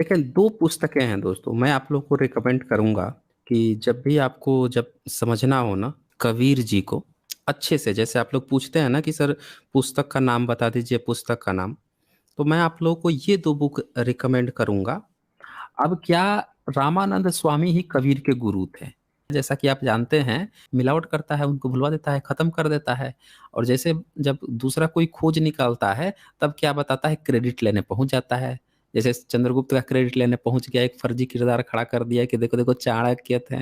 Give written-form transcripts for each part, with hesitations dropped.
देखिए 2 पुस्तकें हैं दोस्तों, मैं आप लोग को रिकमेंड करूँगा कि जब भी आपको जब समझना हो ना कबीर जी को अच्छे से, जैसे आप लोग पूछते हैं ना कि सर पुस्तक का नाम बता दीजिए, पुस्तक का नाम, तो मैं आप लोगों को ये 2 बुक रिकमेंड करूँगा। अब क्या, रामानंद स्वामी ही कबीर के गुरु थे। जैसा कि आप जानते हैं, मिलावट करता है, उनको भुलवा देता है, खत्म कर देता है। और जैसे जब दूसरा कोई खोज निकालता है, तब क्या बताता है, क्रेडिट लेने पहुँच जाता है। जैसे चंद्रगुप्त का क्रेडिट लेने पहुँच गया, एक फर्जी किरदार खड़ा कर दिया कि देखो, देखो चाणक्य थे।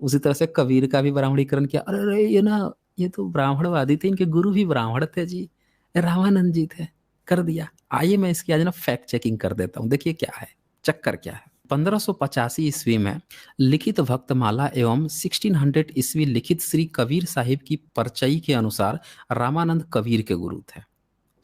उसी तरह से कबीर का भी ब्राह्मणीकरण किया। अरे, अरे! ये ना, ये तो ब्राह्मणवादी थे, इनके गुरु भी ब्राह्मण थे जी, ये रामानंद जी थे, कर दिया। आइए मैं इसकी आज ना फैक्ट चेकिंग कर देता हूँ, देखिए क्या है, चक्कर क्या है। 1585 ईस्वी में लिखित भक्तमाला एवं 1600 ईस्वी लिखित श्री कबीर साहिब की परचई के अनुसार रामानंद कबीर के गुरु थे।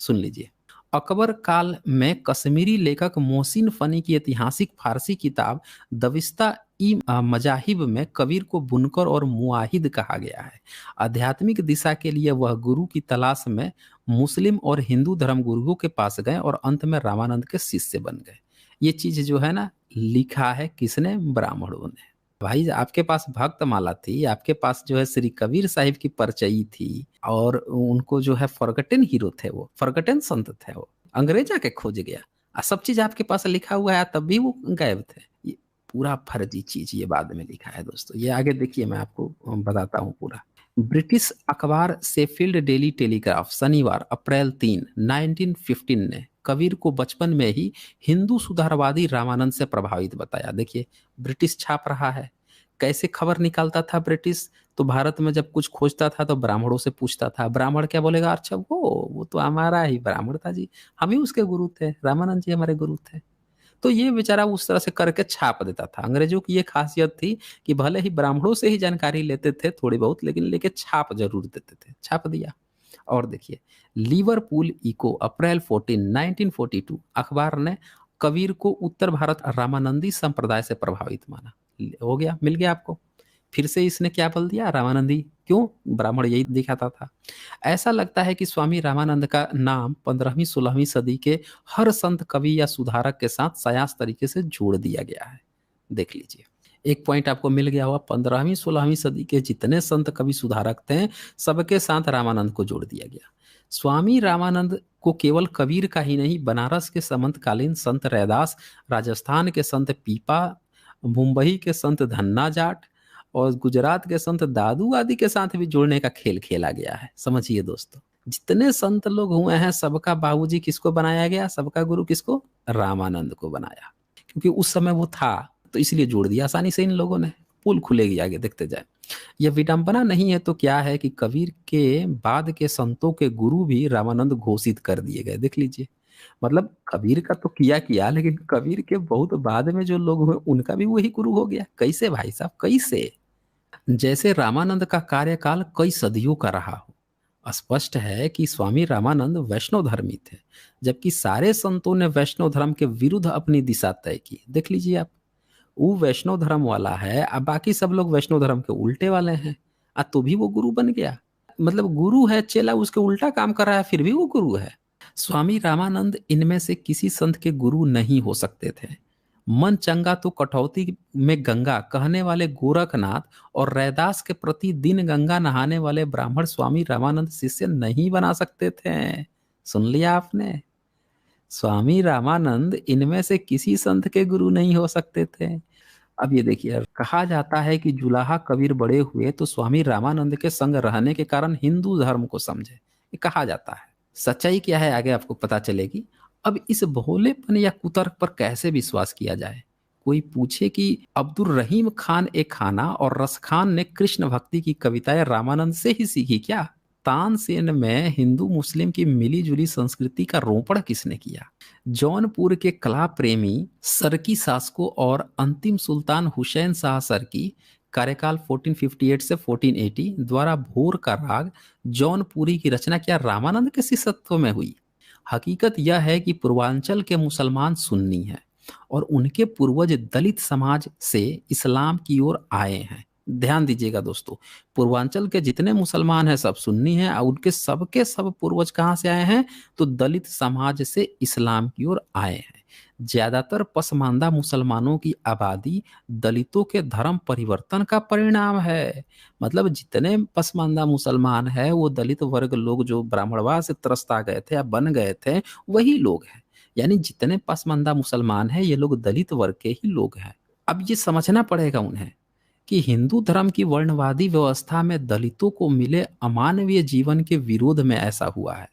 सुन लीजिए। अकबर काल में कश्मीरी लेखक मोहसिन फनी की ऐतिहासिक फारसी किताब दविस्ता ई मजाहिब में कबीर को बुनकर और मुआहिद कहा गया है। आध्यात्मिक दिशा के लिए वह गुरु की तलाश में मुस्लिम और हिंदू धर्म गुरुओं के पास गए और अंत में रामानंद के शिष्य बन गए। ये चीज जो है ना, लिखा है किसने? ब्राह्मणों ने। भाई आपके पास भक्तमाला थी, आपके पास जो है श्री कबीर साहिब की परचई थी, और उनको जो है फॉरगटेन हीरो थे, वो फॉरगटेन संत थे, वो अंग्रेज आके खोज गया। सब चीज आपके पास लिखा हुआ है, तब भी वो गायब थे। ये पूरा फर्जी चीज, ये बाद में लिखा है दोस्तों। ये आगे देखिए, मैं आपको बताता हूँ पूरा। ब्रिटिश अखबार शेफील्ड डेली टेलीग्राफ शनिवार अप्रैल 3, 1915 ने कबीर को बचपन में ही हिंदू सुधारवादी रामानंद से प्रभावित बताया। देखिए, ब्रिटिश छाप रहा है। कैसे खबर निकालता था ब्रिटिश? तो भारत में जब कुछ खोजता था तो ब्राह्मणों से पूछता था। ब्राह्मण क्या बोलेगा? अच्छा, वो तो हमारा ही ब्राह्मण था जी, हम ही उसके गुरु थे, रामानंद जी हमारे गुरु थे। तो ये बेचारा उस तरह से करके छाप देता था। अंग्रेजों की ये खासियत थी कि भले ही ब्राह्मणों से ही जानकारी लेते थे थोड़ी बहुत, लेकिन लेके छाप जरूर देते थे। छाप दिया। और देखिए, लिवरपूल इको अप्रैल 14, 1942 अखबार ने कबीर को उत्तर भारत रामानंदी संप्रदाय से प्रभावित माना। हो गया, मिल गया आपको। फिर से इसने क्या बोल दिया? रामानंदी। क्यों? ब्राह्मण यही दिखाता था। ऐसा लगता है कि स्वामी रामानंद का नाम 15वीं-16वीं सदी के हर संत कवि या सुधारक के साथ सायास तरीके से जोड़ दिया गया है। देख लीजिए, एक पॉइंट आपको मिल गया होगा। 15वीं-16वीं सदी के जितने संत कवि सुधारक थे, सबके साथ रामानंद को जोड़ दिया गया। स्वामी रामानंद को केवल कबीर का ही नहीं, बनारस के समंतकालीन संत रैदास, राजस्थान के संत पीपा, मुंबई के संत धन्ना जाट और गुजरात के संत दादू आदि के साथ भी जोड़ने का खेल खेला गया है। समझिए दोस्तों, जितने संत लोग हुए हैं, सबका बाबूजी किसको बनाया गया? सबका गुरु किसको? रामानंद को बनाया। क्योंकि उस समय वो था, तो इसलिए जोड़ दिया आसानी से इन लोगों ने। पुल खुलेगी आगे, देखते जाए। यह विडंबना नहीं है तो क्या है कि कबीर के बाद के संतों के गुरु भी रामानंद घोषित कर दिए गए। देख लीजिए, मतलब कबीर का तो किया किया, लेकिन कबीर के बहुत बाद में जो लोग हुए, उनका भी वही गुरु हो गया। कैसे भाई साहब, कैसे? जैसे रामानंद का कार्यकाल कई सदियों का रहा हो। स्पष्ट है कि स्वामी रामानंद वैष्णव धर्मी थे, जबकि सारे संतों ने वैष्णव धर्म के विरुद्ध अपनी दिशा तय की। देख लीजिए आप, वो वैष्णव धर्म वाला है, अब बाकी सब लोग वैष्णव धर्म के उल्टे वाले हैं। तो भी वो गुरु बन गया। मतलब गुरु है, चेला उसके उल्टा काम कर रहा है, फिर भी वो गुरु है। स्वामी रामानंद इनमें से किसी संत के गुरु नहीं हो सकते थे। मन चंगा तो कटौती में गंगा कहने वाले गोरखनाथ और रैदास के प्रति दिन गंगा नहाने वाले ब्राह्मण स्वामी रामानंद शिष्य नहीं बना सकते थे। सुन लिया आपने? स्वामी रामानंद इनमें से किसी संत के गुरु नहीं हो सकते थे। अब ये देखिए, कहा जाता है कि जुलाहा कबीर बड़े हुए तो स्वामी रामानंद के संग रहने के कारण हिंदू धर्म को समझे। ये कहा जाता है। सच्चाई क्या है आगे आपको पता चलेगी। अब इस भोलेपन या कुतर्क पर कैसे विश्वास किया जाए? कोई पूछे कि अब्दुल रहीम खान ए खाना और रस खान ने कृष्ण भक्ति की कविताएं रामानंद से ही सीखी क्या? तानसेन में हिंदू मुस्लिम की मिली-जुली संस्कृति का रोपण किसने किया? जौनपुर के कला प्रेमी सरकी शासकों और अंतिम सुल्तान हुसैन शाह सरकी कार्यकाल 1458 से 1480 द्वारा भोर का राग जौनपुरी की रचना क्या रामानंद के शिष्यत्व में हुई? हकीकत यह है कि पूर्वांचल के मुसलमान सुन्नी हैं और उनके पूर्वज दलित समाज से इस्लाम की ओर आए हैं। ध्यान दीजिएगा दोस्तों, पूर्वांचल के जितने मुसलमान हैं सब सुन्नी हैं और उनके सबके सब पूर्वज कहाँ से आए हैं? तो दलित समाज से इस्लाम की ओर आए हैं। ज्यादातर पसमानदा मुसलमानों की आबादी दलितों के धर्म परिवर्तन का परिणाम है। मतलब जितने पसमानदा मुसलमान है वो दलित वर्ग लोग जो ब्राह्मणवाद से त्रस्त आ गए थे या बन गए थे वही लोग हैं। यानी जितने पसमानदा मुसलमान हैं ये लोग दलित वर्ग के ही लोग हैं। अब ये समझना पड़ेगा उन्हें कि हिंदू धर्म की वर्णवादी व्यवस्था में दलितों को मिले अमानवीय जीवन के विरोध में ऐसा हुआ है।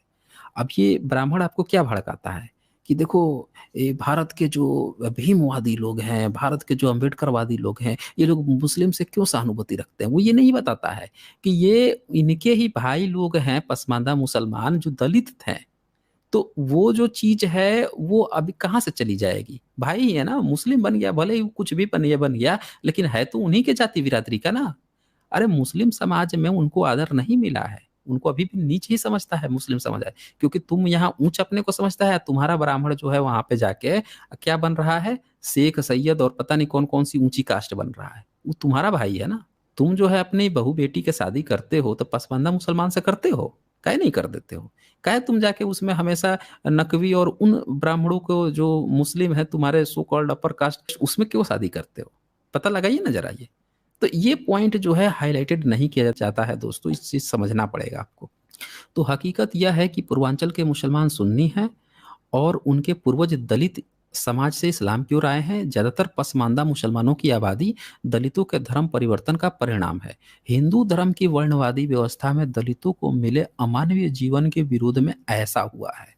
अब ये ब्राह्मण आपको क्या भड़काता है कि देखो ये भारत के जो भीमवादी लोग हैं, भारत के जो अम्बेडकरवादी लोग हैं, ये लोग मुस्लिम से क्यों सहानुभूति रखते हैं। वो ये नहीं बताता है कि ये इनके ही भाई लोग हैं पसमानदा मुसलमान जो दलित थे। तो वो जो चीज है वो अभी कहाँ से चली जाएगी। भाई ही है ना, मुस्लिम बन गया भले ही कुछ भी बन गया, लेकिन है तो उन्हीं के जाति बिरादरी का ना। अरे मुस्लिम समाज में उनको आदर नहीं मिला है, उनको अभी भी नीच ही समझता है मुस्लिम समुदाय। क्योंकि तुम यहाँ ऊंच अपने को समझता है, तुम्हारा ब्राह्मण जो है वहां पे जाके क्या बन रहा है, शेख सैयद और पता नहीं कौन कौन सी ऊंची कास्ट बन रहा है। वो तुम्हारा भाई है ना। तुम जो है अपनी बहू बेटी के शादी करते हो तो पसमानदा मुसलमान से करते हो, काहे नहीं कर देते हो। काहे तुम जाके उसमें हमेशा नकवी और उन ब्राह्मणों को जो मुस्लिम है तुम्हारे सो कॉल्ड अपर कास्ट उसमें क्यों शादी करते हो। पता लगाइए ना जरा ये। तो ये पॉइंट जो है हाईलाइटेड नहीं किया जाता है दोस्तों, इस चीज समझना पड़ेगा आपको। तो हकीकत यह है कि पूर्वांचल के मुसलमान सुन्नी हैं और उनके पूर्वज दलित समाज से इस्लाम की ओर आए हैं। ज्यादातर पसमानदा मुसलमानों की आबादी दलितों के धर्म परिवर्तन का परिणाम है। हिंदू धर्म की वर्णवादी व्यवस्था में दलितों को मिले अमानवीय जीवन के विरोध में ऐसा हुआ है।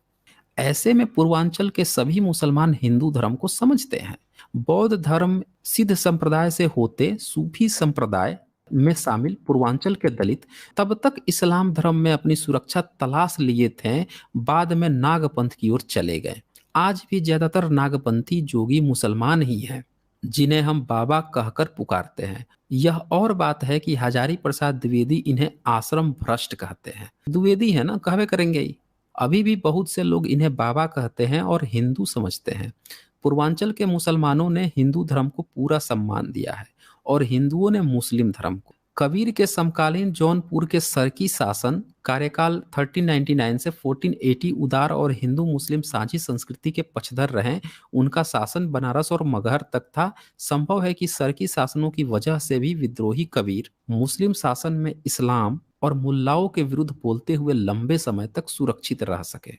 ऐसे में पूर्वांचल के सभी मुसलमान हिंदू धर्म को समझते हैं। बौद्ध धर्म सिद्ध संप्रदाय से होते सूफी संप्रदाय में शामिल पूर्वांचल के दलित तब तक इस्लाम धर्म में अपनी सुरक्षा तलाश लिए थे, बाद में नागपंथ की ओर चले गए। आज भी ज्यादातर नागपंथी जोगी मुसलमान ही हैं जिन्हें हम बाबा कहकर पुकारते हैं। यह और बात है कि हजारी प्रसाद द्विवेदी इन्हें आश्रम भ्रष्ट कहते हैं। द्विवेदी है ना, कहवे करेंगे ही। अभी भी बहुत से लोग इन्हें बाबा कहते हैं और हिंदू समझते हैं। पूर्वांचल के मुसलमानों ने हिंदू धर्म को पूरा सम्मान दिया है और हिंदुओं ने मुस्लिम धर्म को। कबीर के समकालीन जौनपुर के सरकी शासन कार्यकाल 1399 से 1480 उदार और हिंदू मुस्लिम साझी संस्कृति के पक्षधर रहे। उनका शासन बनारस और मगहर तक था। संभव है कि सरकी शासनों की वजह से भी विद्रोही कबीर मुस्लिम शासन में इस्लाम और मुल्लाओं के विरुद्ध बोलते हुए लंबे समय तक सुरक्षित रह सके।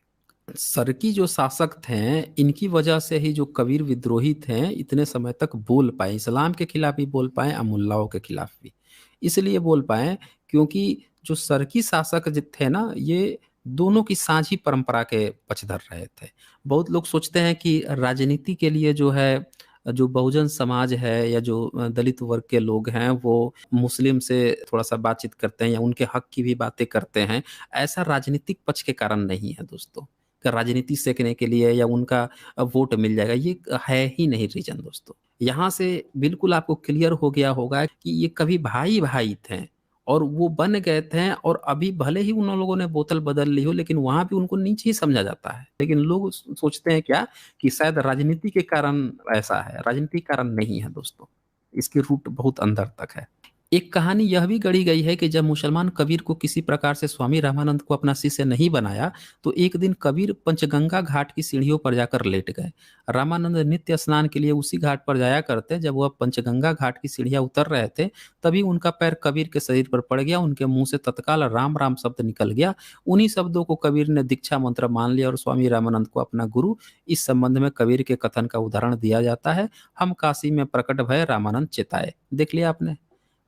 सरकी जो शासक थे इनकी वजह से ही जो कबीर विद्रोही थे इतने समय तक बोल पाए, इस्लाम के खिलाफ भी बोल पाए और मुल्लाओं के खिलाफ भी। इसलिए बोल पाए क्योंकि जो सरकी शासक जो थे ना ये दोनों की साझी परंपरा के पक्षधर रहे थे। बहुत लोग सोचते हैं कि राजनीति के लिए जो है जो बहुजन समाज है या जो दलित वर्ग के लोग हैं वो मुस्लिम से थोड़ा सा बातचीत करते हैं या उनके हक की भी बातें करते हैं। ऐसा राजनीतिक पक्ष के कारण नहीं है दोस्तों, कि राजनीति सेकने के लिए या उनका वोट मिल जाएगा, ये है ही नहीं रीजन दोस्तों। यहाँ से बिल्कुल आपको क्लियर हो गया होगा कि ये कभी भाई भाई थे और वो बन गए थे और अभी भले ही उन लोगों ने बोतल बदल ली हो लेकिन वहां भी उनको नीचे ही समझा जाता है। लेकिन लोग सोचते हैं क्या कि शायद राजनीति के कारण ऐसा है, राजनीति के कारण नहीं है दोस्तों। इसकी रूट बहुत अंदर तक है। एक कहानी यह भी गढ़ी गई है कि जब मुसलमान कबीर को किसी प्रकार से स्वामी रामानंद को अपना शिष्य नहीं बनाया तो एक दिन कबीर पंचगंगा घाट की सीढ़ियों पर जाकर लेट गए। रामानंद नित्य स्नान के लिए उसी घाट पर जाया करते। जब वह पंचगंगा घाट की सीढ़ियां उतर रहे थे तभी उनका पैर कबीर के शरीर पर पड़ गया। उनके मुंह से तत्काल राम राम शब्द निकल गया। उन्हीं शब्दों को कबीर ने दीक्षा मंत्र मान लिया और स्वामी रामानंद को अपना गुरु। इस संबंध में कबीर के कथन का उदाहरण दिया जाता है, हम काशी में प्रकट भय रामानंद चेताए। देख लिया आपने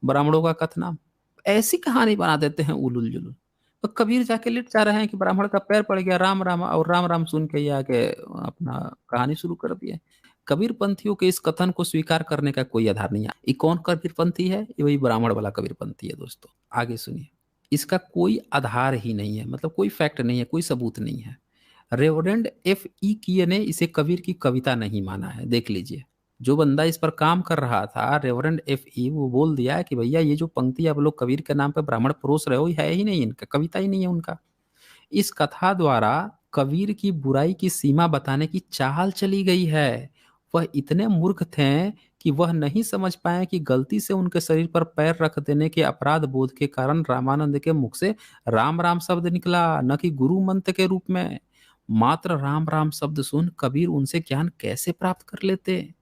ब्राह्मणों का कथना। ऐसी कहानी बना देते हैं उलूल जुलूल। तो कबीर जाके लिट जा रहे हैं कि ब्राह्मण का पैर पड़ गया, राम राम, और राम राम सुन के ये आके अपना कहानी शुरू कर दिए। कबीर पंथियों के इस कथन को स्वीकार करने का कोई आधार नहीं है। ये कौन कबीर पंथी है? ये वही ब्राह्मण वाला कबीर पंथी है दोस्तों। आगे सुनिए, इसका कोई आधार ही नहीं है, मतलब कोई फैक्ट नहीं है, कोई सबूत नहीं है। रेवरेंड एफ ई किए ने इसे कबीर की कविता नहीं माना है। देख लीजिए, जो बंदा इस पर काम कर रहा था रेवरेंड एफ ई, वो बोल दिया कि भैया ये जो पंक्ति आप लोग कबीर के नाम पे ब्राह्मण परोस रहे हो ये है ही नहीं, इनका कविता ही नहीं है उनका। इस कथा द्वारा कबीर की बुराई की सीमा बताने की चाल चली गई है। वह इतने मूर्ख थे कि वह नहीं समझ पाए कि गलती से उनके शरीर पर पैर रख देने के अपराध बोध के कारण रामानंद के मुख से राम राम शब्द निकला, न कि गुरु मंत्र के रूप में। मात्र राम राम शब्द सुन कबीर उनसे ज्ञान कैसे प्राप्त कर लेते?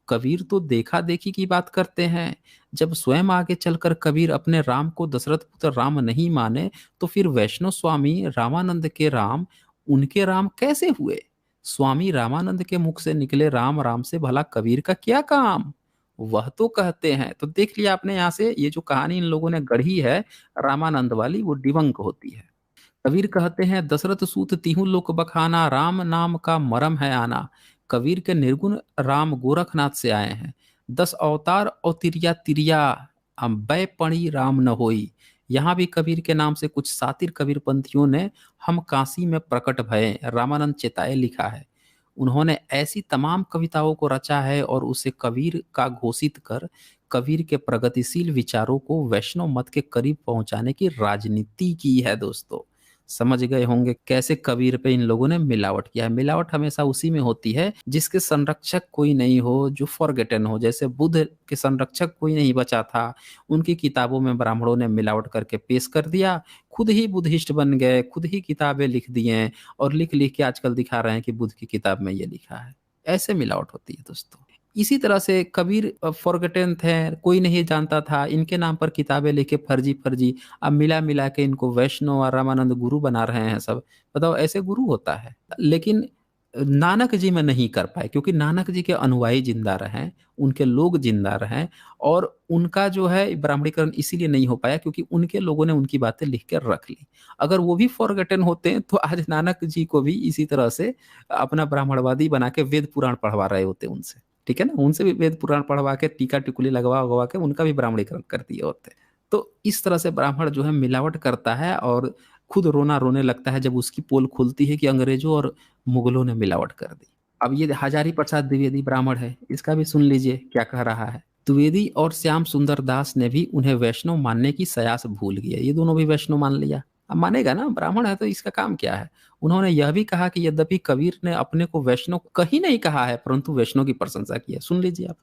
कबीर तो देखा देखी की बात करते हैं। जब स्वयं आगे चलकर कबीर अपने राम को दशरथ पुत्र राम नहीं माने, तो फिर वैष्णव स्वामी रामानंद के राम उनके राम कैसे हुए? स्वामी रामानंद के मुख से निकले राम राम से भला कबीर का क्या काम? वह तो कहते हैं। तो देख लिया आपने, यहाँ से ये जो कहानी इन लोगों ने गढ़ी है रामानंद वाली, वो डिबंक होती है। कबीर कहते हैं, दशरथ सूत तिहु लोक बखाना, राम नाम का मरम है आना। कबीर के निर्गुण राम गोरखनाथ से आए हैं। 10 अवतार और तिरिया तिरिया, बै पणी राम न होई। यहाँ भी कबीर के नाम से कुछ सातिर कबीर पंथियों ने हम काशी में प्रकट भये रामानंद चेताए लिखा है। उन्होंने ऐसी तमाम कविताओं को रचा है और उसे कबीर का घोषित कर कबीर के प्रगतिशील विचारों को वैष्णव मत के करीब पहुंचाने की राजनीति की है दोस्तों। समझ गए होंगे कैसे कबीर पे इन लोगों ने मिलावट किया है। मिलावट हमेशा उसी में होती है जिसके संरक्षक कोई नहीं हो, जो फॉरगेटन हो। जैसे बुद्ध के संरक्षक कोई नहीं बचा था, उनकी किताबों में ब्राह्मणों ने मिलावट करके पेश कर दिया, खुद ही बुद्धिस्ट बन गए, खुद ही किताबें लिख दिए और लिख लिख के आजकल दिखा रहे हैं कि बुद्ध की किताब में ये लिखा है। ऐसे मिलावट होती है दोस्तों। इसी तरह से कबीर फॉरगेटन थे, कोई नहीं जानता था, इनके नाम पर किताबें लिखे फर्जी फर्जी, अब मिला मिला के इनको वैष्णव और रामानंद गुरु बना रहे हैं सब। बताओ, ऐसे गुरु होता है? लेकिन नानक जी में नहीं कर पाए, क्योंकि नानक जी के अनुयायी जिंदा रहे, उनके लोग जिंदा रहे, और उनका जो है ब्राह्मणीकरण इसीलिए नहीं हो पाया क्योंकि उनके लोगों ने उनकी बातें लिख कर रख ली। अगर वो भी फॉरगेटन होते तो आज नानक जी को भी इसी तरह से अपना ब्राह्मणवादी बना के वेद पुराण पढ़वा रहे होते उनसे। ठीक है ना, उनसे भी वेद पुराण पढ़वा के टीका टिकुली लगवा लगवा के उनका भी ब्राह्मणीकरण कर दिए होते। तो इस तरह से ब्राह्मण जो है मिलावट करता है और खुद रोना रोने लगता है जब उसकी पोल खुलती है कि अंग्रेजों और मुगलों ने मिलावट कर दी। अब ये हजारी प्रसाद द्विवेदी ब्राह्मण है, इसका भी सुन लीजिए क्या कह रहा है। द्विवेदी और श्याम सुंदर दास ने भी उन्हें वैष्णव मानने की सयास भूल गए। ये दोनों भी वैष्णव मान लिया। अब मानेगा ना, ब्राह्मण है तो इसका काम क्या है। उन्होंने यह भी कहा कि यद्यपि कबीर ने अपने को वैष्णव कहीं नहीं कहा है, परंतु वैष्णव की प्रशंसा की है। सुन लीजिए आप।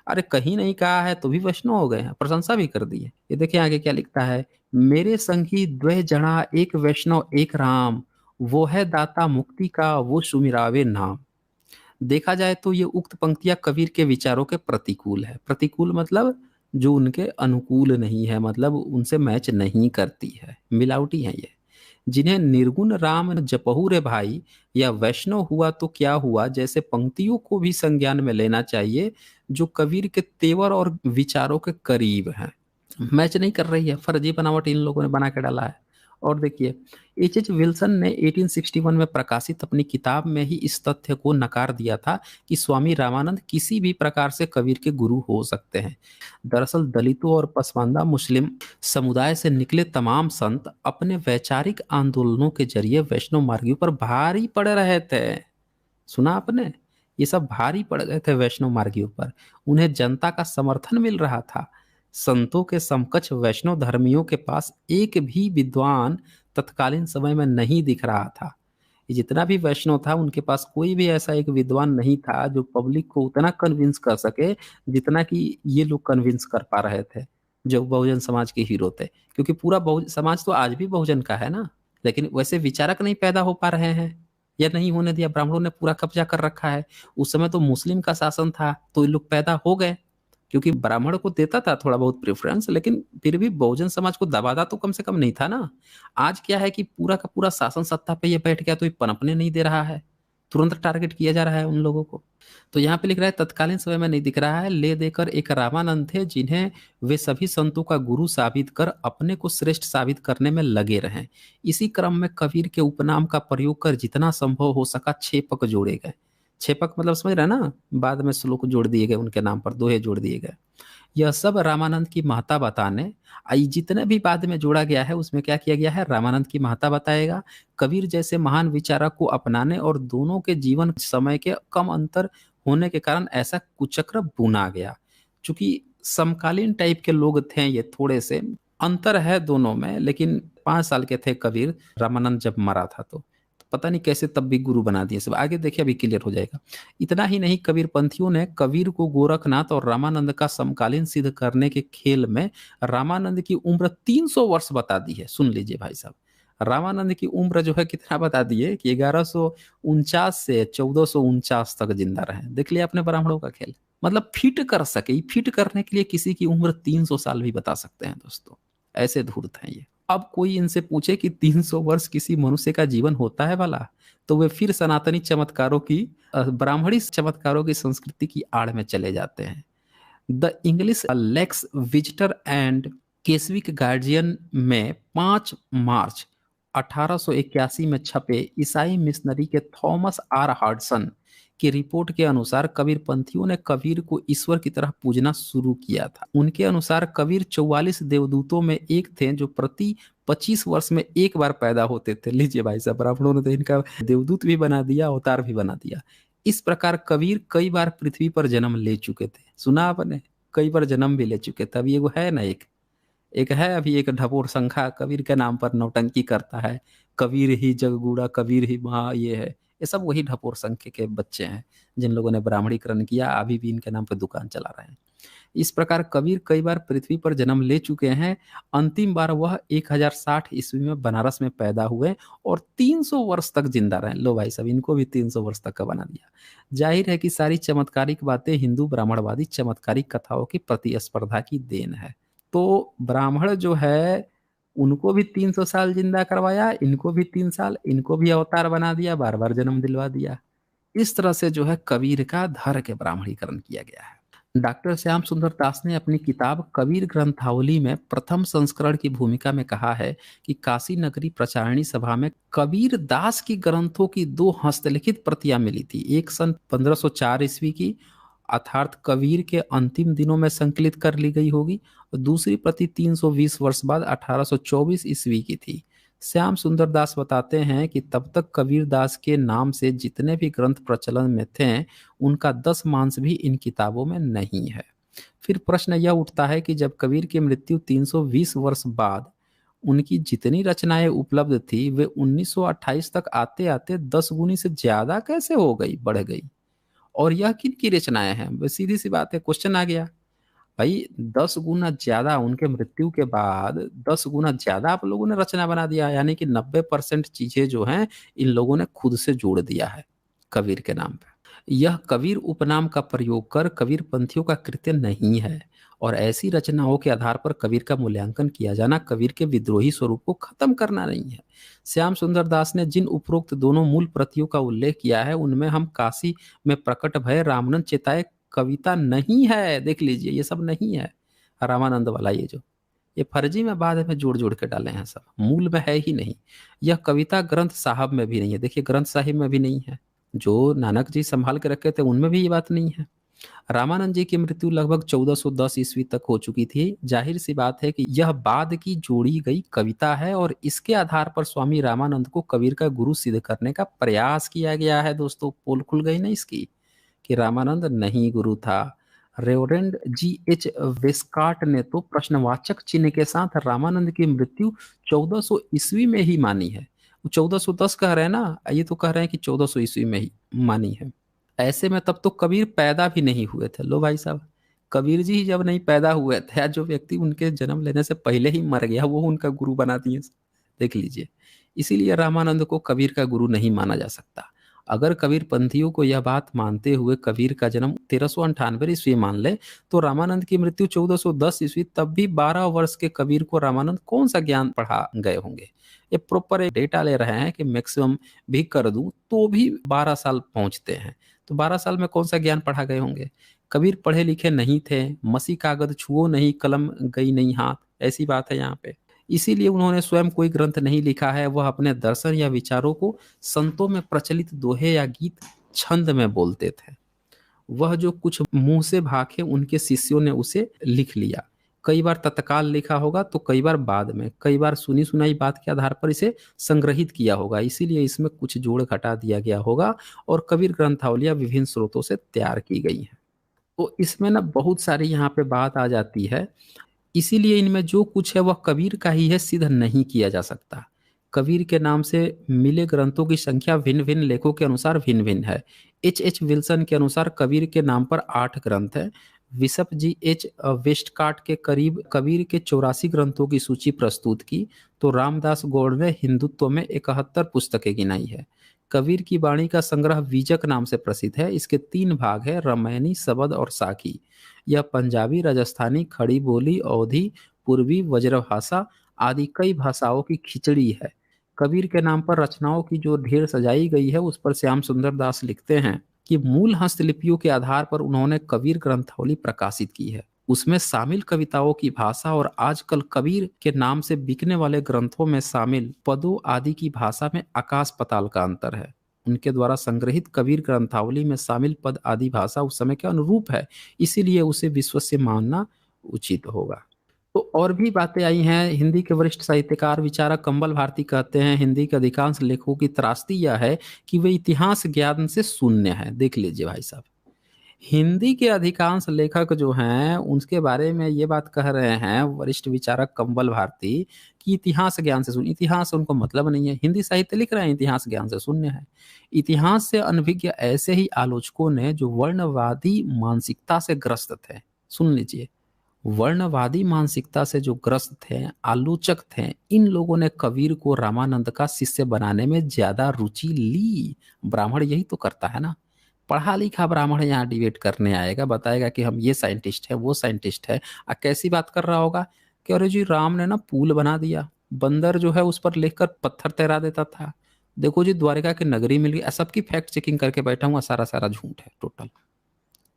अरे कहीं नहीं कहा है तो भी वैष्णव हो गए हैं, प्रशंसा भी कर दी है। ये देखिए आगे क्या लिखता है। मेरे संगी द्वय जना, एक वैष्णव एक राम, वो है दाता मुक्ति का, वो सुमिरावे नाम। देखा जाए तो ये उक्त पंक्तियां कबीर के विचारों के प्रतिकूल है। प्रतिकूल मतलब जो उनके अनुकूल नहीं है, मतलब उनसे मैच नहीं करती है, मिलावटी है ये। जिन्हें निर्गुण राम जपहु रे भाई, या वैष्णव हुआ तो क्या हुआ जैसे पंक्तियों को भी संज्ञान में लेना चाहिए, जो कबीर के तेवर और विचारों के करीब हैं। मैच नहीं कर रही है, फर्जी बनावट इन लोगों ने बना के डाला है। और देखिए, एच एच विल्सन ने 1861 में प्रकाशित अपनी किताब में ही इस तथ्य को नकार दिया था कि स्वामी रामानंद किसी भी प्रकार से कबीर के गुरु हो सकते हैं। दरअसल दलितों और पसमानदा मुस्लिम समुदाय से निकले तमाम संत अपने वैचारिक आंदोलनों के जरिए वैष्णव मार्गियों पर भारी पड़ रहे थे। सुना आपने? ये सब भारी पड़ गए थे वैष्णव मार्गियों पर। उन्हें जनता का समर्थन मिल रहा था। संतों के समकक्ष वैष्णव धर्मियों के पास एक भी विद्वान तत्कालीन समय में नहीं दिख रहा था। ये जितना भी वैष्णव था उनके पास कोई भी ऐसा एक विद्वान नहीं था जो पब्लिक को उतना कन्विंस कर सके जितना कि ये लोग कन्विंस कर पा रहे थे, जो बहुजन समाज के हीरो थे। क्योंकि पूरा बहु समाज तो आज भी बहुजन का है ना, लेकिन वैसे विचारक नहीं पैदा हो पा रहे हैं, या नहीं होने दिया। ब्राह्मणों ने पूरा कब्जा कर रखा है। उस समय तो मुस्लिम का शासन था तो ये लोग पैदा हो गए, क्योंकि ब्राह्मण को देता था थोड़ा बहुत प्रेफरेंस, लेकिन फिर भी बहुजन समाज को दबाता तो कम से कम नहीं था ना। आज क्या है कि पूरा का पूरा शासन सत्ता पे ये बैठ गया तो ये पनपने नहीं दे रहा है, तुरंत टारगेट किया जा रहा है उन लोगों को। तो यहाँ पे लिख रहा है तत्कालीन समय में नहीं दिख रहा है। ले देकर एक रामानंद थे जिन्हें वे सभी संतों का गुरु साबित कर अपने को श्रेष्ठ साबित करने में लगे रहे। इसी क्रम में कबीर के उपनाम का प्रयोग कर जितना संभव हो सका छेपक जोड़े गए। छेपक मतलब समझ रहे हैं ना, बाद में श्लोक जोड़ दिए गए उनके नाम पर, दोहे जोड़ दिए गए। यह सब रामानंद की महत्ता बताने, जितने भी बाद में जोड़ा गया है उसमें क्या किया गया है, रामानंद की महत्ता बताएगा, कबीर जैसे महान विचारक को अपनाने और दोनों के जीवन समय के कम अंतर होने के कारण ऐसा कुचक्र बुना गया। चूंकि समकालीन टाइप के लोग थे ये, थोड़े से अंतर है दोनों में, लेकिन 5 साल के थे कबीर रामानंद जब मरा था। तो पता नहीं कैसे तब भी गुरु बना दिए सब। आगे देखिए अभी क्लियर हो जाएगा। इतना ही नहीं, कबीर पंथियों ने कबीर को गोरखनाथ और रामानंद का समकालीन सिद्ध करने के खेल में रामानंद की उम्र 300 वर्ष बता दी है। सुन लीजिए भाई साहब, रामानंद की उम्र जो है कितना बता दिए कि 1149 से 1449 तक जिंदा रहे। देख लिया अपने ब्राह्मणों का खेल। मतलब फिट कर सके, फिट करने के लिए किसी की उम्र 300 साल भी बता सकते हैं दोस्तों, ऐसे धूर्त हैं ये। अब कोई इनसे पूछे कि 300 वर्ष किसी मनुष्य का जीवन होता है भला, तो वे फिर सनातनी चमत्कारों की, ब्राह्मणी चमत्कारों की संस्कृति की आड़ में चले जाते हैं। The English Lakes Visitor and Keswick Guardian में 5 मार्च 1881 में छपे ईसाई मिशनरी के थॉमस आर हार्डसन की रिपोर्ट के अनुसार कबीर पंथियों ने कबीर को ईश्वर की तरह पूजना शुरू किया था। उनके अनुसार कबीर 44 देवदूतों में एक थे जो प्रति 25 वर्ष में एक बार पैदा होते थे। लीजिए भाई साहब, ब्राह्मणों ने तो इनका देवदूत भी बना दिया, अवतार भी बना दिया। इस प्रकार कबीर कई बार पृथ्वी पर जन्म ले चुके थे। सुना आपने, कई बार जन्म भी ले चुके थे। अभी एगो है ना, एक एक है अभी एक ढपोर संखा कबीर के नाम पर नौटंकी करता है, कबीर ही जगगूड़ा कबीर ही महा ये है। ये सब वही ढपोर संखे के बच्चे हैं जिन लोगों ने ब्राह्मणीकरण किया, अभी भी इनके नाम पर दुकान चला रहे हैं। इस प्रकार कबीर कई बार पृथ्वी पर जन्म ले चुके हैं। अंतिम बार वह 1060 ईस्वी में बनारस में पैदा हुए और 300 वर्ष तक जिंदा रहे। लो भाई साहब, इनको भी 300 वर्ष तक का बना दिया। जाहिर है कि सारी चमत्कारिक बातें हिंदू ब्राह्मणवादी चमत्कारिक कथाओं की प्रतिस्पर्धा की देन है। तो ब्राह्मण जो है उनको भी 300 साल जिंदा करवाया, इनको भी 3 साल, इनको भी अवतार बना दिया, बार बार जन्म दिलवा दिया। इस तरह से जो है कबीर का धर के ब्राह्मणीकरण किया गया है। डॉक्टर श्याम सुंदर दास ने अपनी किताब कबीर ग्रंथावली में प्रथम संस्करण की भूमिका में कहा है कि काशी नगरी प्रचारणी सभा में कबीर दास की ग्रंथों की 2 हस्तलिखित प्रतियां मिली थी। एक सन 1504 ईस्वी की अर्थात कबीर के अंतिम दिनों में संकलित कर ली गई होगी, और दूसरी प्रति 320 वर्ष बाद 1824 ईस्वी की थी। श्याम सुंदर दास बताते हैं कि तब तक कबीर दास के नाम से जितने भी ग्रंथ प्रचलन में थे उनका 10 भी इन किताबों में नहीं है। फिर प्रश्न यह उठता है कि जब कबीर की मृत्यु 320 वर्ष बाद उनकी जितनी रचनाएं उपलब्ध थी वे 1928 तक आते आते 10 गुनी से ज्यादा कैसे हो गई, बढ़ गई, और यह किन की रचनाएं हैं? बस सीधी सी बात है, क्वेश्चन आ गया भाई। 10 गुना ज्यादा उनके मृत्यु के बाद, 10 गुना ज्यादा आप लोगों ने रचना बना दिया, यानी कि 90% चीजें जो हैं इन लोगों ने खुद से जोड़ दिया है कबीर के नाम पे। यह कबीर उपनाम का प्रयोग कर कबीर पंथियों का कृत्य नहीं है, और ऐसी रचनाओं के आधार पर कबीर का मूल्यांकन किया जाना कबीर के विद्रोही स्वरूप को खत्म करना नहीं है। श्याम सुंदर दास ने जिन उपरोक्त दोनों मूल प्रतियों का उल्लेख किया है उनमें हम काशी में प्रकट भय रामानंद चेताए कविता नहीं है। देख लीजिए, ये सब नहीं है रामानंद वाला, ये फर्जी में बाद में जोड़ जोड़ के डाले हैं, सब मूल में है ही नहीं। यह कविता ग्रंथ साहब में भी नहीं है। देखिए, ग्रंथ साहिब में भी नहीं है, जो नानक जी संभाल के रखे थे उनमें भी ये बात नहीं है। रामानंद जी की मृत्यु लगभग 1410 ईस्वी तक हो चुकी थी। जाहिर सी बात है कि यह बाद की जोड़ी गई कविता है और इसके आधार पर स्वामी रामानंद को कबीर का गुरु सिद्ध करने का प्रयास किया गया है। दोस्तों, पोल खुल गई ना इसकी कि रामानंद नहीं गुरु था। Reverend G.H. वेस्काट ने तो प्रश्नवाचक चिन्ह के साथ रामानंद की मृत्यु 1400 ईस्वी में ही मानी है। 1410 कह रहे हैं ना, ये तो कह रहे हैं कि 1400 ईस्वी में ही मानी है। ऐसे में तब तो कबीर पैदा भी नहीं हुए थे। लो भाई साहब, कबीर जी ही जब नहीं पैदा हुए थे, या जो व्यक्ति उनके जन्म लेने से पहले ही मर गया वो उनका गुरु बना दिए। देख लीजिए, इसीलिए रामानंद को कबीर का गुरु नहीं माना जा सकता। अगर कबीर पंथियों को यह बात मानते हुए कबीर का जन्म 1398 ईस्वी मान ले, तो रामानंद की मृत्यु 1410 ईस्वी, तब भी 12 वर्ष के कबीर को रामानंद कौन सा ज्ञान पढ़ा गए होंगे? ये प्रॉपर डेटा ले रहे हैं कि मैक्सिमम भी कर दूं तो भी 12 साल पहुंचते हैं। तो 12 साल में कौन सा ज्ञान पढ़ा गए होंगे? कबीर पढ़े लिखे नहीं थे, मसी कागज छुओ नहीं, कलम गई नहीं हाथ, ऐसी बात है यहाँ पे। इसीलिए उन्होंने स्वयं कोई ग्रंथ नहीं लिखा है। वह अपने दर्शन या विचारों को संतों में प्रचलित दोहे या गीत छंद में बोलते थे। वह जो कुछ मुंह से भाखे उनके शिष्यों ने उसे लिख लिया। कई बार तत्काल लिखा होगा तो कई बार बाद में, कई बार सुनी सुनाई बात के आधार पर इसे संग्रहित किया होगा। इसीलिए इसमें कुछ जोड़ घटा दिया गया होगा और कबीर ग्रंथावलियां विभिन्न स्रोतों से तैयार की गई हैं। तो इसमें ना बहुत सारी यहाँ पे बात आ जाती है। इसीलिए इनमें जो कुछ है वह कबीर का ही है, सिद्ध नहीं किया जा सकता। कबीर के नाम से मिले ग्रंथों की संख्या भिन्न भिन्न लेखों के अनुसार भिन्न भिन्न है। H.H. विल्सन के अनुसार कबीर के नाम पर 8 ग्रंथ हैं। बिशप जी एच वेस्टकाट के करीब कबीर के 84 ग्रंथों की सूची प्रस्तुत की, तो रामदास गौड़ ने हिंदुत्व में 71 पुस्तकें गिनाई है। कबीर की वाणी का संग्रह बीजक नाम से प्रसिद्ध है। इसके 3 भाग है, रामायणी, शबद और साखी। यह पंजाबी, राजस्थानी, खड़ी बोली, अवधी, पूर्वी, वज्रभाषा आदि कई भाषाओं की खिचड़ी है। कबीर के नाम पर रचनाओं की जो ढेर सजाई गई है, उस पर श्याम सुंदर दास लिखते हैं कि मूल हस्तलिपियों के आधार पर उन्होंने कबीर ग्रंथावली प्रकाशित की है। उसमें शामिल कविताओं की भाषा और आजकल कबीर के नाम से बिकने वाले ग्रंथों में शामिल पदों आदि की भाषा में आकाश पताल का अंतर है। उनके द्वारा संग्रहित कबीर ग्रंथावली में शामिल पद आदि भाषा उस समय के अनुरूप है, इसीलिए उसे विश्वसनीय मानना उचित होगा। तो और भी बातें आई हैं। हिंदी के वरिष्ठ साहित्यकार विचारक कंबल भारती कहते हैं, हिंदी के अधिकांश लेखकों की त्रासदी यह है कि वे इतिहास ज्ञान से शून्य है। देख लीजिए भाई साहब, हिंदी के अधिकांश लेखक जो हैं उनके बारे में ये बात कह रहे हैं वरिष्ठ विचारक कंबल भारती कि इतिहास ज्ञान से शून्य। इतिहास उनको मतलब नहीं है। हिंदी साहित्य लिख रहे हैं, इतिहास ज्ञान से शून्य है। इतिहास से अनभिज्ञ ऐसे ही आलोचकों ने जो वर्णवादी मानसिकता से ग्रस्त थे, सुन लीजिए, वर्णवादी मानसिकता से जो ग्रस्त थे, आलोचक थे, इन लोगों ने कबीर को रामानंद का शिष्य बनाने में ज्यादा रुचि ली। ब्राह्मण यही तो करता है ना। पढ़ा लिखा ब्राह्मण यहाँ डिबेट करने आएगा, बताएगा कि हम ये साइंटिस्ट है, वो साइंटिस्ट है। कैसी बात कर रहा होगा कि अरे जी राम ने ना पुल बना दिया, बंदर जो है उस पर लेकर पत्थर तैरा देता था, देखो जी द्वारिका की नगरी मिल गई। सबकी फैक्ट चेकिंग करके बैठा हूँ, सारा सारा झूठ है टोटल।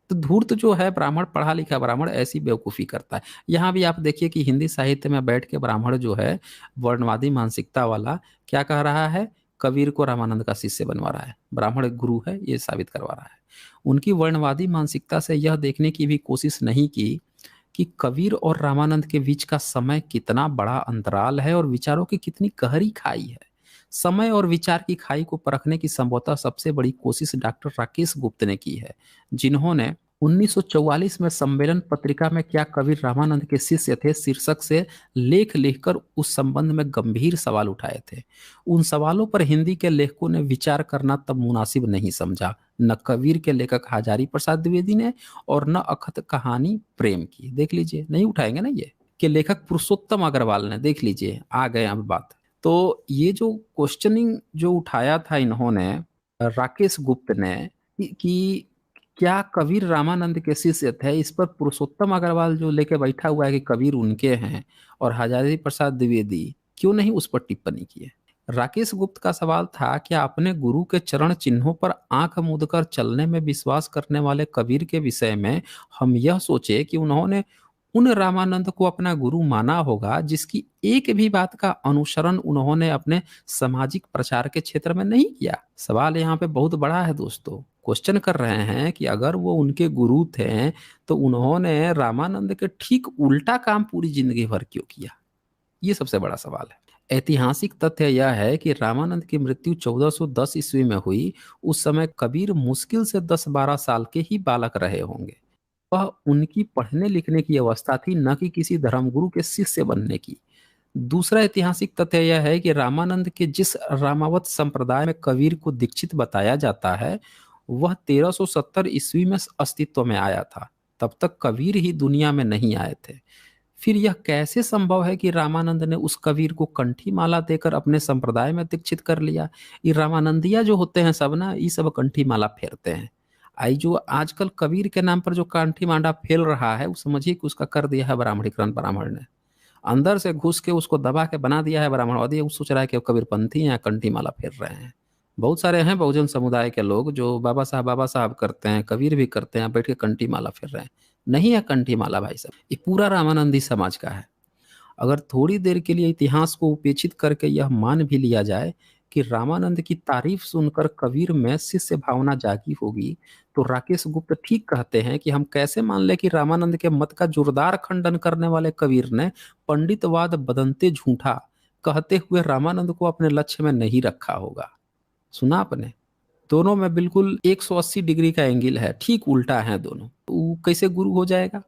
तो धूर्त जो है ब्राह्मण, पढ़ा लिखा ब्राह्मण ऐसी बेवकूफ़ी करता है। यहाँ भी आप देखिए कि हिंदी साहित्य में बैठ के ब्राह्मण जो है वर्णवादी मानसिकता वाला क्या कह रहा है, कबीर को रामानंद का शिष्य बनवा रहा है। ब्राह्मण एक गुरु है ये साबित करवा रहा है। उनकी वर्णवादी मानसिकता से यह देखने की भी कोशिश नहीं की कि कबीर और रामानंद के बीच का समय कितना बड़ा अंतराल है और विचारों की कितनी गहरी खाई है। समय और विचार की खाई को परखने की संभवतः सबसे बड़ी कोशिश डॉक्टर राकेश गुप्त ने की है, जिन्होंने 1944 में सम्मेलन पत्रिका में क्या कबीर रामानंद के शिष्य थे शीर्षक से लेख लिखकर उस संबंध में गंभीर सवाल उठाए थे। उन सवालों पर हिंदी के लेखकों ने विचार करना तब मुनासिब नहीं समझा, न कबीर के लेखक हजारी प्रसाद द्विवेदी ने और न अखत कहानी प्रेम की। देख लीजिए, नहीं उठाएंगे ना ये, कि लेखक पुरुषोत्तम अग्रवाल ने। देख लीजिए आ गए अब बात। तो ये जो क्वेश्चनिंग जो उठाया था इन्होंने, राकेश गुप्त ने, कि क्या कबीर रामानंद के शिष्य थे, इस पर पुरुषोत्तम अग्रवाल जो लेके बैठा हुआ है कि कबीर उनके हैं, और हजारी प्रसाद द्विवेदी क्यों नहीं उस पर टिप्पणी किए। राकेश गुप्त का सवाल था, क्या अपने गुरु के चरण चिन्हों पर आंख मूंदकर चलने में विश्वास करने वाले कबीर के विषय में हम यह सोचे कि उन्होंने उन रामानंद को अपना गुरु माना होगा जिसकी एक भी बात का अनुसरण उन्होंने अपने सामाजिक प्रचार के क्षेत्र में नहीं किया। सवाल यहाँ पे बहुत बड़ा है दोस्तों। क्वेश्चन कर रहे हैं कि अगर वो उनके गुरु थे तो उन्होंने रामानंद के ठीक उल्टा काम पूरी जिंदगी भर क्यों किया, ये सबसे बड़ा सवाल है। ऐतिहासिक तथ्य यह है कि रामानंद की मृत्यु 1410 ईस्वी में हुई। उस समय कबीर मुश्किल से 10-12 साल के ही बालक रहे होंगे। वह उनकी पढ़ने लिखने की अवस्था थी, न कि किसी धर्मगुरु के शिष्य बनने की। दूसरा ऐतिहासिक तथ्य यह है कि रामानंद के जिस रामावत संप्रदाय में कबीर को दीक्षित बताया जाता है, वह 1370 ईस्वी में अस्तित्व में आया था। तब तक कबीर ही दुनिया में नहीं आए थे। फिर यह कैसे संभव है कि रामानंद ने उस कबीर को कंठी माला देकर अपने संप्रदाय में दीक्षित कर लिया। ये रामानंदिया जो होते हैं सब ना, ये सब कंठी माला फेरते हैं। आई जो आजकल कबीर के नाम पर जो कंठी माला फेल रहा है, वो समझिए कि उसका कर दिया है ब्राह्मणीकरण। ब्राह्मण ने अंदर से घुस के उसको दबा के बना दिया है ब्राह्मणवादी। वो सोच रहा है कि कबीरपंथी हैं, कंठी माला फेर रहे हैं। बहुत सारे हैं बहुजन समुदाय के लोग जो बाबा साहब करते हैं, कबीर भी करते हैं, बैठ के कंठी माला फेर रहे हैं। नहीं है कंठी माला भाई साहब, ये पूरा रामानंदी समाज का है। अगर थोड़ी देर के लिए इतिहास को उपेक्षित करके यह मान भी लिया जाए कि रामानंद की तारीफ सुनकर कबीर में शिष्य भावना जागी होगी, तो राकेश गुप्त ठीक कहते हैं कि हम कैसे मान लें कि रामानंद के मत का जोरदार खंडन करने वाले कबीर ने पंडितवाद बदनते झूठा कहते हुए रामानंद को अपने लक्ष्य में नहीं रखा होगा। सुना आपने? दोनों में बिल्कुल 180 डिग्री का एंगल है, ठीक उल्टा है दोनों। तो वो कैसे गुरु हो जाएगा?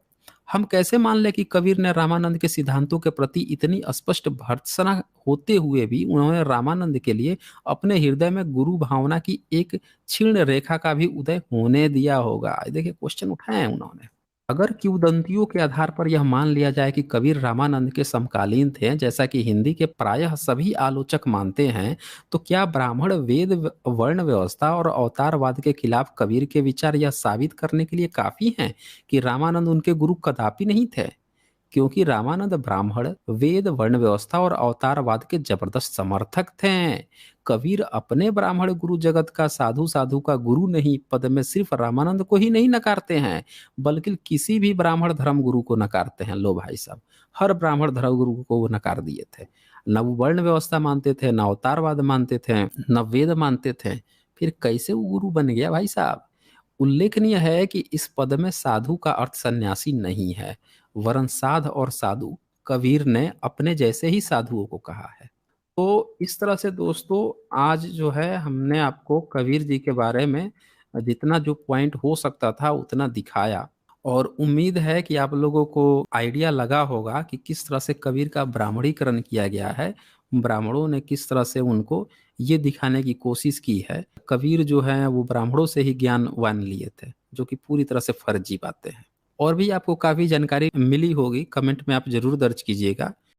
हम कैसे मान लें कि कबीर ने रामानंद के सिद्धांतों के प्रति इतनी स्पष्ट भर्त्सना होते हुए भी उन्होंने रामानंद के लिए अपने हृदय में गुरु भावना की एक क्षीण रेखा का भी उदय होने दिया होगा? देखिए क्वेश्चन उठाए हैं उन्होंने। अगर किंवदंतियों के आधार पर यह मान लिया जाए कि कबीर रामानंद के समकालीन थे, जैसा कि हिंदी के प्रायः सभी आलोचक मानते हैं, तो क्या ब्राह्मण वेद वर्ण व्यवस्था और अवतारवाद के खिलाफ कबीर के विचार यह साबित करने के लिए काफी हैं कि रामानंद उनके गुरु कदापि नहीं थे? क्योंकि रामानंद ब्राह्मण वेद वर्ण व्यवस्था और अवतारवाद के जबरदस्त समर्थक थे। कबीर अपने ब्राह्मण गुरु जगत का साधु साधु का गुरु नहीं पद में सिर्फ रामानंद को ही नहीं नकारते हैं, बल्कि किसी भी ब्राह्मण धर्म गुरु को नकारते हैं। लो भाई साहब, हर ब्राह्मण धर्म गुरु को वो नकार दिए थे। न वो वर्ण व्यवस्था मानते थे, न अवतारवाद मानते थे, न वेद मानते थे। फिर कैसे वो गुरु बन गया भाई साहब? उल्लेखनीय है कि इस पद में साधु का अर्थ सन्यासी नहीं है, वरन साध और साधु कबीर ने अपने जैसे ही साधुओं को कहा है। तो इस तरह से दोस्तों, आज जो है हमने आपको कबीर जी के बारे में जितना जो पॉइंट हो सकता था उतना दिखाया, और उम्मीद है कि आप लोगों को आइडिया लगा होगा कि किस तरह से कबीर का ब्राह्मणीकरण किया गया है। ब्राह्मणों ने किस तरह से उनको ये दिखाने की कोशिश की है। कबीर जो है वो ब्राह्मणों से ही ज्ञानवान लिए थे, जो कि पूरी तरह से फर्जी बातें हैं। और भी आपको काफ़ी जानकारी मिली होगी, कमेंट में आप ज़रूर दर्ज कीजिएगा।